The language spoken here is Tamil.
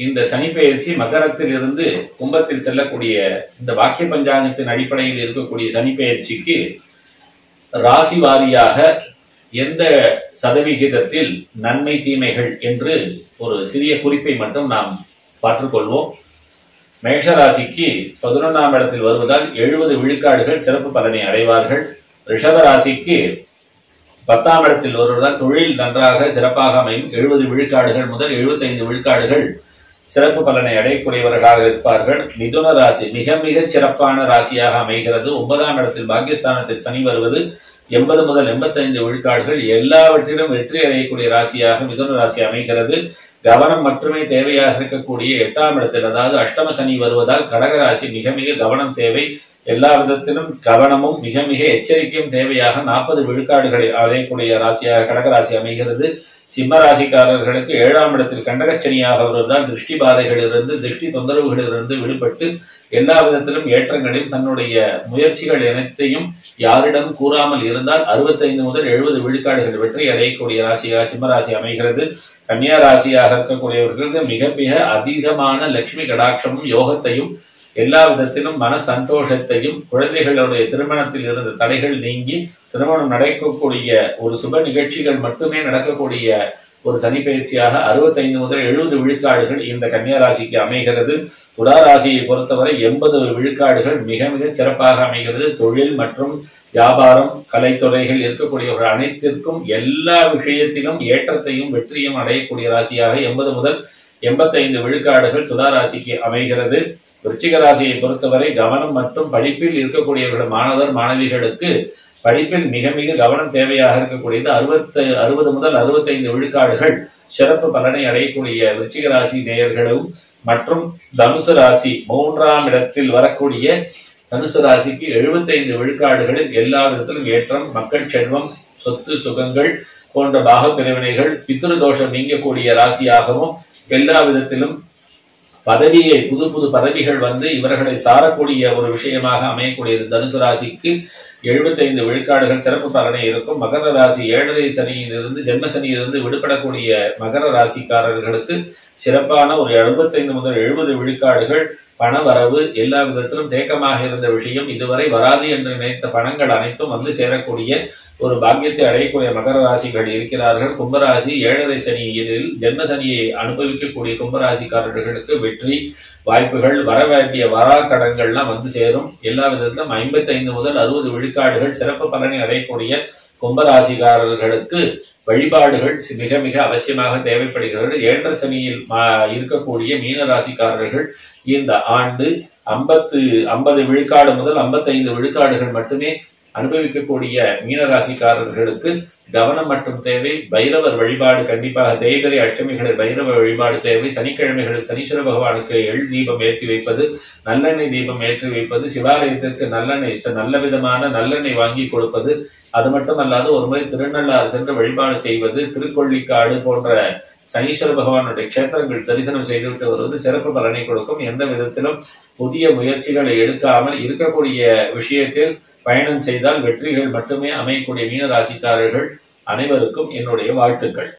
இந்த சனி பெயர்ச்சி மகரத்தில் இருந்து கும்பத்தில் செல்லக்கூடிய இந்த வாக்கிய பஞ்சாங்கத்தின் அடிப்படையில் இருக்கக்கூடிய சனி பெயர்ச்சிக்கு ராசி வாரியாக எந்த சதவிகிதத்தில் நன்மை தீமைகள் என்று ஒரு சிறிய குறிப்பை மட்டும் நாம் பார்த்துக்கொள்வோம். மேஷ ராசிக்கு 11ஆம் இடத்தில் வருவதால் 70 விழுக்காடுகள் சிறப்பு பலனை அடைவார்கள். ரிஷப ராசிக்கு 10ஆம் இடத்தில் வருவதால் தொழில் நன்றாக சிறப்பாக அமையும். 70 விழுக்காடுகள் முதல் 75 விழுக்காடுகள் சிறப்பு பலனை அடையக்கூடியவர்களாக இருப்பார்கள். மிதுன ராசி மிக மிக சிறப்பான ராசியாக அமைகிறது. 9ஆம் இடத்தில் பாக்கியஸ்தானத்தில் சனி வருவது 80 முதல் 85 விழுக்காடுகள் எல்லாவற்றிலும் வெற்றி அடையக்கூடிய ராசியாக மிதுன ராசி அமைகிறது. கவனம் மட்டுமே தேவையாக இருக்கக்கூடிய 8ஆம் இடத்தில் அதாவது அஷ்டம சனி வருவதால் கடகராசி மிக மிக கவனம் தேவை. எல்லா விதத்திலும் கவனமும் மிக மிக எச்சரிக்கையும் தேவையாக 40 விழுக்காடுகளை அடையக்கூடிய ராசியாக கடகராசி அமைகிறது. சிம்ம ராசிக்காரர்களுக்கு 7ஆம் இடத்தில் கண்டகச்சனியாக வருவதால் திருஷ்டி பாதைகளிலிருந்து திருஷ்டி தொந்தரவுகளிலிருந்து விடுபட்டு எல்லா விதத்திலும் ஏற்றங்களையும் தன்னுடைய முயற்சிகள் அனைத்தையும் யாரிடம் கூறாமல் இருந்தால் 65 முதல் 70 விழுக்காடுகள் வெற்றி அடையக்கூடிய ராசியாக சிம்மராசி அமைகிறது. கன்னியா ராசியாக இருக்கக்கூடியவர்களுக்கு மிக மிக அதிகமான லட்சுமி கடாட்சமும் யோகத்தையும் எல்லா விதத்திலும் மன சந்தோஷத்தையும் குழந்தைகளுடைய திருமணத்தில் இருந்த தடைகள் நீங்கி திருமணம் நடக்கக்கூடிய ஒரு சுப நிகழ்ச்சிகள் மட்டுமே நடக்கக்கூடிய ஒரு சனி பயிற்சியாக 65 முதல் 70 விழுக்காடுகள் இந்த கன்னியா ராசிக்கு அமைகிறது. துலா ராசியை பொறுத்தவரை 80 விழுக்காடுகள் மிக மிக சிறப்பாக அமைகிறது. தொழில் மற்றும் வியாபாரம் கலைத்துறைகள் இருக்கக்கூடியவர்கள் அனைத்திற்கும் எல்லா விஷயத்திலும் ஏற்றத்தையும் வெற்றியும் அடையக்கூடிய ராசியாக 80 முதல் 85 விழுக்காடுகள் துலா ராசிக்கு அமைகிறது. விருச்சிக ராசியை பொறுத்தவரை கவனம் மற்றும் படிப்பில் இருக்கக்கூடியவர்கள் மாணவர் மாணவிகளுக்கு படிப்பில் மிக மிக கவனம் தேவையாக இருக்கக்கூடியது. 60 முதல் 65 விழுக்காடுகள் சிறப்பு பலனை அடையக்கூடிய விருச்சிக ராசி நேயர்களும் மற்றும் தனுசு ராசி 3ஆம் இடத்தில் வரக்கூடிய தனுசு ராசிக்கு 75 விழுக்காடுகளில் எல்லா விதத்திலும் ஏற்றம், மக்கள் செல்வம், சொத்து சுகங்கள் போன்ற பாக பிரிவினைகள் பித்ரு தோஷம் நீங்கக்கூடிய ராசியாகவும் எல்லா விதத்திலும் பதவியை புது புது பதவிகள் வந்து இவர்களை சாரக்கூடிய ஒரு விஷயமாக அமையக்கூடியது. தனுசு ராசிக்கு 75 விழுக்காடுகள் சிறப்பு பலனை இருக்கும். மகர ராசி 7.5 சனியிலிருந்து ஜென்ம சனியிலிருந்து விடுபடக்கூடிய மகர ராசிக்காரர்களுக்கு சிறப்பான ஒரு 65 முதல் 70 விழுக்காடுகள் பண வரவு எல்லா விதத்திலும் தேக்கமாக இருந்த விஷயம் இதுவரை வராது என்று நினைத்த பணங்கள் அனைத்தும் வந்து சேரக்கூடிய ஒரு பாக்கியத்தை அடையக்கூடிய மகர ராசிகள் இருக்கிறார்கள். கும்பராசி 7.5 சனியில் ஜென்ம சனியை அனுபவிக்கக்கூடிய கும்பராசிக்காரர்களுக்கு வெற்றி வாய்ப்புகள் வர வேண்டிய கடன்கள்லாம் வந்து சேரும். எல்லா விதத்திலும் 55 முதல் 60 விழுக்காடுகள் சிறப்பு பலனை அடையக்கூடிய கும்பராசிக்காரர்களுக்கு வழிபாடுகள் மிக மிக அவசியமாக தேவைப்படுகிறது. 7.5 சனியில் இருக்கக்கூடிய மீன ராசிக்காரர்கள் இந்த ஆண்டு 50 விழுக்காடு முதல் 55 விழுக்காடுகள் மட்டுமே அனுபவிக்கக்கூடிய மீனராசிக்காரர்களுக்கு கவனம் மற்றும் தேவை. பைரவர் வழிபாடு கண்டிப்பாக தேய்பிரை அஷ்டமிகளில் பைரவ வழிபாடு தேவை. சனிக்கிழமைகளில் சனீஸ்வர பகவானுக்கு எள் தீபம் ஏற்றி வைப்பது, நல்லெண்ணெய் தீபம் ஏற்றி வைப்பது, சிவாலயத்திற்கு நல்ல விதமான நல்லெண்ணெய் வாங்கி கொடுப்பது, அது மட்டுமல்லாது ஒரு முறை திருநள்ளாறு சென்று வழிபாடு செய்வது, திருக்கொள்ளிக்காடு போன்ற சனீஸ்வர பகவானுடைய கஷேத்திரங்கள் தரிசனம் செய்துவிட்டு வருவது சிறப்பு பலனை கொடுக்கும். எந்த விதத்திலும் புதிய முயற்சிகளை எடுக்காமல் இருக்கக்கூடிய விஷயத்தில் பயணம் செய்தால் வெற்றிகள் மட்டுமே அமையக்கூடிய மீன ராசிக்காரர்கள் அனைவருக்கும் என்னுடைய வாழ்த்துக்கள்.